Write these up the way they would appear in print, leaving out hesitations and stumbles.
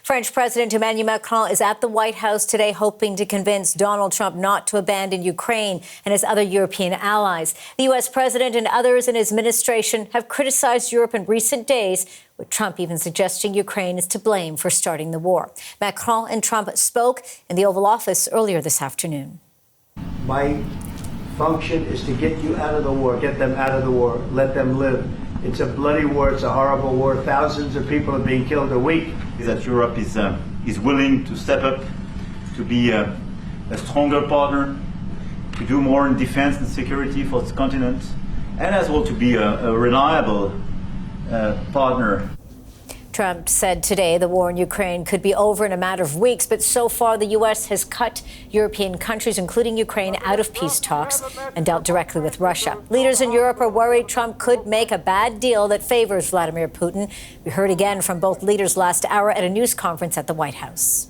French President Emmanuel Macron is at the White House today hoping to convince Donald Trump not to abandon Ukraine and his other European allies. The U.S. president and others in his administration have criticized Europe in recent days, with Trump even suggesting Ukraine is to blame for starting the war. Macron and Trump spoke in the Oval Office earlier this afternoon. My function is to get you out of the war, get them out of the war, let them live. It's a bloody war. It's a horrible war. Thousands of people are being killed a week. That Europe is willing to step up, to be a stronger partner, to do more in defense and security for its continent, and as well to be a reliable partner. Trump said today the war in Ukraine could be over in a matter of weeks, but so far the U.S. has cut European countries, including Ukraine, out of peace talks and dealt directly with Russia. Leaders in Europe are worried Trump could make a bad deal that favors Vladimir Putin. We heard again from both leaders last hour at a news conference at the White House.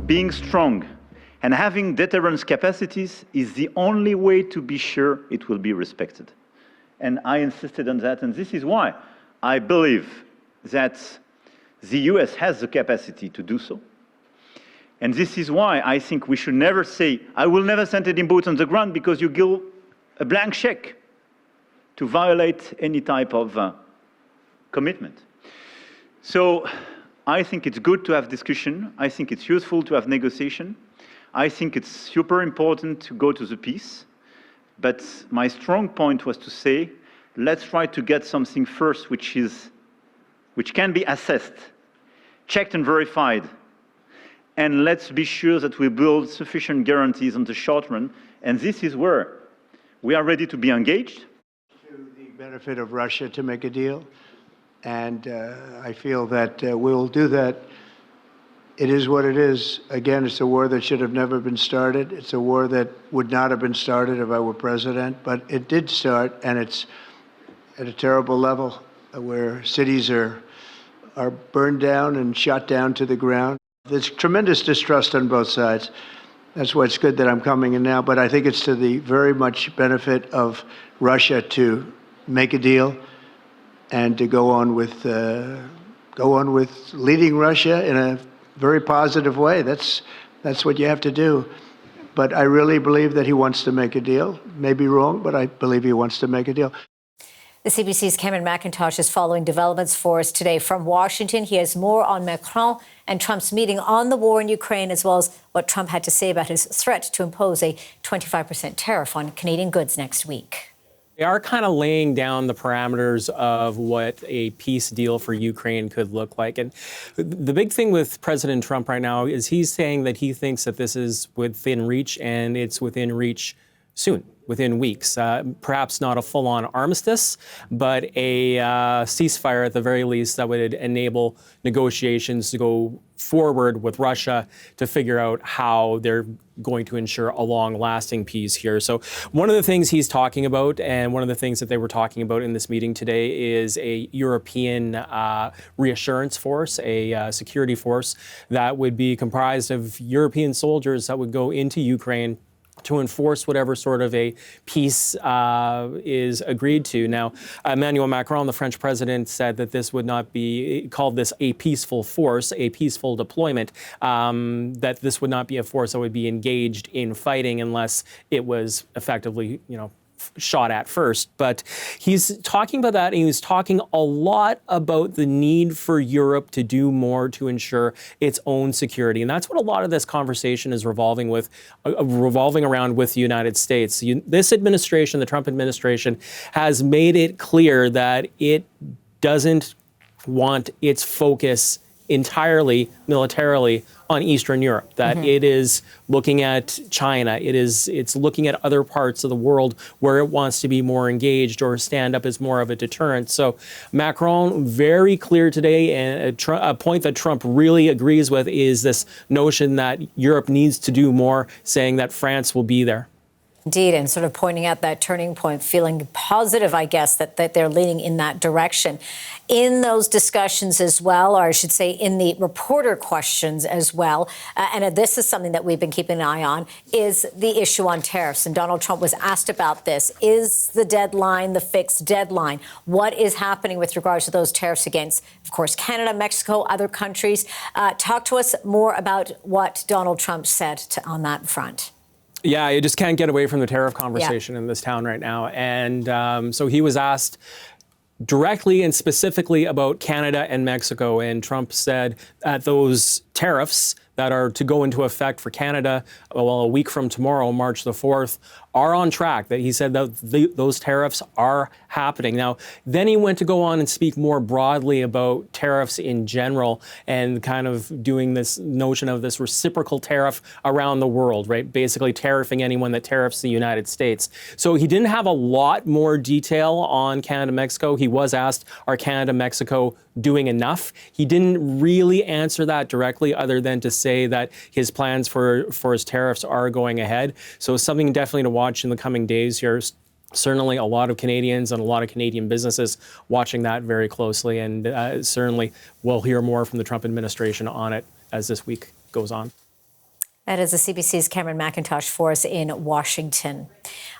Being strong and having deterrence capacities is the only way to be sure it will be respected. And I insisted on that, and this is why I believe that the US has the capacity to do so. And this is why I think we should never say, I will never send any boots on the ground, because you give a blank check to violate any type of commitment. So I think it's good to have discussion. I think it's useful to have negotiation. I think it's super important to go to the peace. But my strong point was to say, let's try to get something first which can be assessed, checked and verified. And let's be sure that we build sufficient guarantees on the short run. And this is where we are ready to be engaged. To the benefit of Russia to make a deal. And I feel that we'll do that. It is what it is. Again, it's a war that should have never been started. It's a war that would not have been started if I were president. But it did start, and it's at a terrible level where cities are burned down and shot down to the ground. There's tremendous distrust on both sides. That's why it's good that I'm coming in now. But I think it's to the very much benefit of Russia to make a deal and to go on with leading Russia in a very positive way. That's what you have to do. But I really believe that he wants to make a deal. Maybe wrong, but I believe he wants to make a deal. The CBC's Cameron McIntosh is following developments for us today from Washington. He has more on Macron and Trump's meeting on the war in Ukraine, as well as what Trump had to say about his threat to impose a 25% tariff on Canadian goods next week. They are kind of laying down the parameters of what a peace deal for Ukraine could look like. And the big thing with President Trump right now is he's saying that he thinks that this is within reach, and it's within reach soon, within weeks. Perhaps not a full-on armistice, but a ceasefire at the very least that would enable negotiations to go forward with Russia to figure out how they're going to ensure a long-lasting peace here. So one of the things he's talking about, and one of the things that they were talking about in this meeting today, is a European reassurance force, a security force that would be comprised of European soldiers that would go into Ukraine to enforce whatever sort of a peace is agreed to. Now, Emmanuel Macron, the French president, said that this would not be, called this a peaceful force, a peaceful deployment, that this would not be a force that would be engaged in fighting unless it was effectively, shot at first. But he's talking about that, and he's talking a lot about the need for Europe to do more to ensure its own security. And that's what a lot of this conversation is revolving around with the United States. This administration, the Trump administration, has made it clear that it doesn't want its focus entirely militarily on Eastern Europe, that it is looking at China, it's looking at other parts of the world where it wants to be more engaged or stand up as more of a deterrent. So Macron, very clear today, and a point that Trump really agrees with is this notion that Europe needs to do more, saying that France will be there. Indeed, and sort of pointing out that turning point, feeling positive, I guess, that they're leaning in that direction. In those discussions as well, or I should say in the reporter questions as well, and this is something that we've been keeping an eye on, is the issue on tariffs. And Donald Trump was asked about this. Is the deadline the fixed deadline? What is happening with regards to those tariffs against, of course, Canada, Mexico, other countries? Talk to us more about what Donald Trump said on that front. Yeah, you just can't get away from the tariff conversation in this town right now. And so he was asked directly and specifically about Canada and Mexico. And Trump said that those tariffs that are to go into effect for Canada, well, a week from tomorrow, March the 4th, are on track. That he said that those tariffs are happening. Now, then he went to go on and speak more broadly about tariffs in general and kind of doing this notion of this reciprocal tariff around the world, right? Basically tariffing anyone that tariffs the United States. So he didn't have a lot more detail on Canada, Mexico. He was asked, are Canada, Mexico doing enough? He didn't really answer that directly other than to say that his plans for his tariffs are going ahead. So something definitely to watch in the coming days here. Certainly a lot of Canadians and a lot of Canadian businesses watching that very closely. And certainly we'll hear more from the Trump administration on it as this week goes on. That is the CBC's Cameron McIntosh for us in Washington.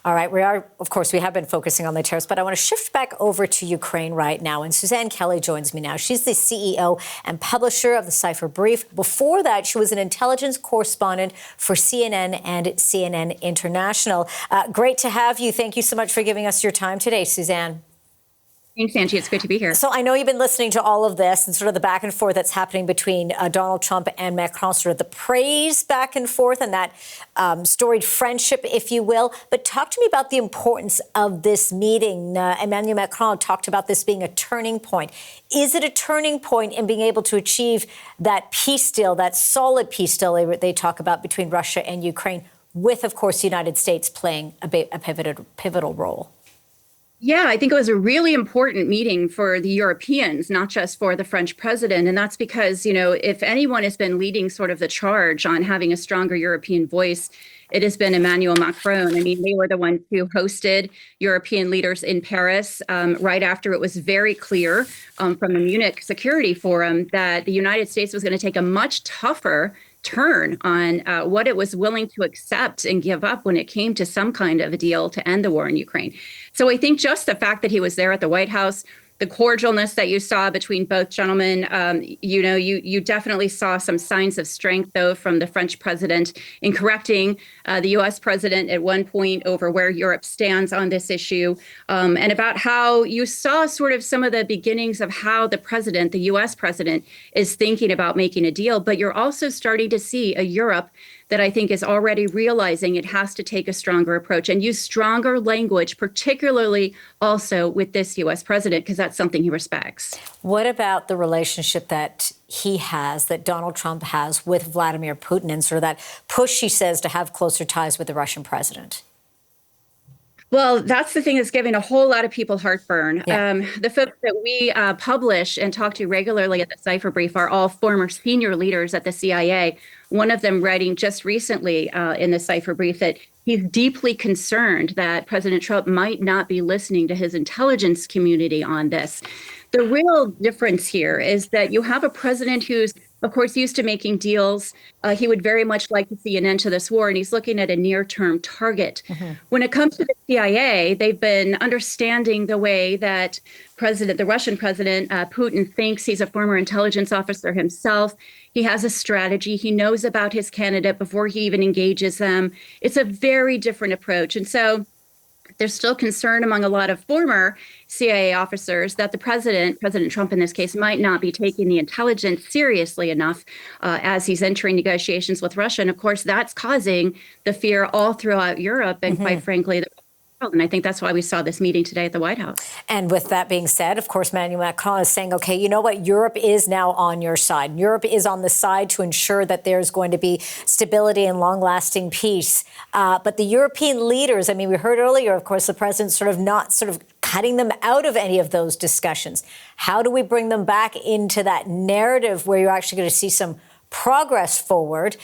All right, we have been focusing on the tariffs, but I want to shift back over to Ukraine right now. And Suzanne Kelly joins me now. She's the CEO and publisher of the Cipher Brief. Before that, she was an intelligence correspondent for CNN and CNN International. Great to have you. Thank you so much for giving us your time today, Suzanne. Thanks, Angie. It's good to be here. So I know you've been listening to all of this and sort of the back and forth that's happening between Donald Trump and Macron, sort of the praise back and forth and that storied friendship, if you will. But talk to me about the importance of this meeting. Emmanuel Macron talked about this being a turning point. Is it a turning point in being able to achieve that peace deal, that solid peace deal they talk about between Russia and Ukraine, with, of course, the United States playing a pivotal role? Yeah, I think it was a really important meeting for the Europeans, not just for the French president. And that's because, if anyone has been leading sort of the charge on having a stronger European voice, it has been Emmanuel Macron. I mean, they were the ones who hosted European leaders in Paris right after it was very clear from the Munich Security Forum that the United States was going to take a much tougher turn on what it was willing to accept and give up when it came to some kind of a deal to end the war in Ukraine. So I think just the fact that he was there at the White House, the cordialness that you saw between both gentlemen, you definitely saw some signs of strength, though, from the French president in correcting the U.S. president at one point over where Europe stands on this issue, and about how you saw sort of some of the beginnings of how the U.S. president, is thinking about making a deal. But you're also starting to see a Europe that I think is already realizing it has to take a stronger approach and use stronger language, particularly also with this U.S. president, because that's something he respects. What about the relationship that that Donald Trump has with Vladimir Putin and sort of that push, he says, to have closer ties with the Russian president? Well, that's the thing that's giving a whole lot of people heartburn. Yeah. The folks that we publish and talk to regularly at the Cipher Brief are all former senior leaders at the CIA. One of them writing just recently in the Cipher Brief that he's deeply concerned that President Trump might not be listening to his intelligence community on this. The real difference here is that you have a president who's, of course, used to making deals. He would very much like to see an end to this war, and he's looking at a near-term target. Mm-hmm. When it comes to the CIA, they've been understanding the way that the Russian President Putin thinks. He's a former intelligence officer himself. He has a strategy. He knows about his candidate before he even engages them. It's a very different approach. And so there's still concern among a lot of former CIA officers that the President Trump in this case, might not be taking the intelligence seriously enough as he's entering negotiations with Russia. And of course, that's causing the fear all throughout Europe and quite frankly, the world. And I think that's why we saw this meeting today at the White House. And with that being said, of course, Emmanuel Macron is saying, okay, you know what? Europe is now on your side. Europe is on the side to ensure that there's going to be stability and long-lasting peace. But the European leaders, I mean, we heard earlier, of course, the president not cutting them out of any of those discussions. How do we bring them back into that narrative where you're actually going to see some progress forward.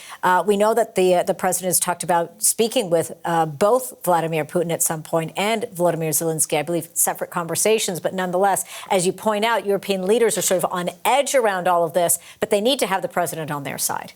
We know that the president has talked about speaking with both Vladimir Putin at some point and Volodymyr Zelensky, I believe separate conversations, but nonetheless, as you point out, European leaders are sort of on edge around all of this, but they need to have the president on their side.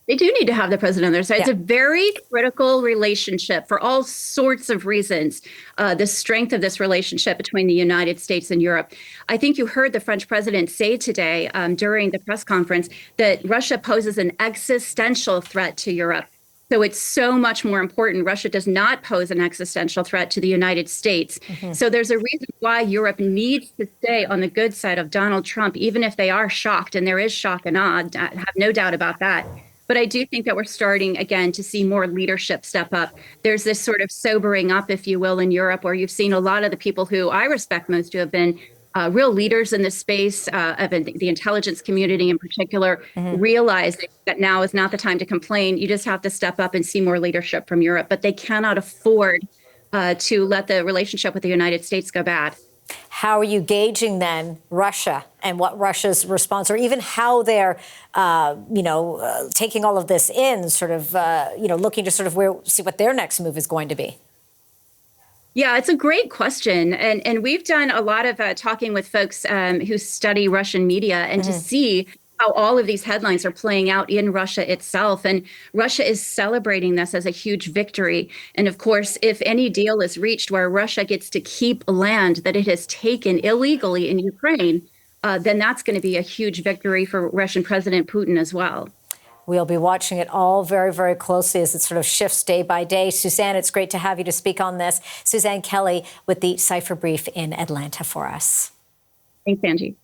They do need to have the president on their side. Yeah. It's a very critical relationship for all sorts of reasons, the strength of this relationship between the United States and Europe. I think you heard the French president say today during the press conference that Russia poses an existential threat to Europe. So it's so much more important. Russia does not pose an existential threat to the United States. So there's a reason why Europe needs to stay on the good side of Donald Trump, even if they are shocked, and there is shock and awe, I have no doubt about that. But I do think that we're starting, again, to see more leadership step up. There's this sort of sobering up, if you will, in Europe, where you've seen a lot of the people who I respect most who have been real leaders in this space, of the intelligence community in particular, realizing that now is not the time to complain. You just have to step up and see more leadership from Europe. But they cannot afford to let the relationship with the United States go bad. How are you gauging then Russia and what Russia's response, or even how they're, taking all of this in, sort of, looking to sort of see what their next move is going to be? Yeah, it's a great question. And we've done a lot of talking with folks who study Russian media and to see how all of these headlines are playing out in Russia itself. And Russia is celebrating this as a huge victory. And of course, if any deal is reached where Russia gets to keep land that it has taken illegally in Ukraine, then that's going to be a huge victory for Russian President Putin as well. We'll be watching it all very, very closely as it sort of shifts day by day. Suzanne, it's great to have you to speak on this. Suzanne Kelly with the Cipher Brief in Atlanta for us. Thanks, Angie.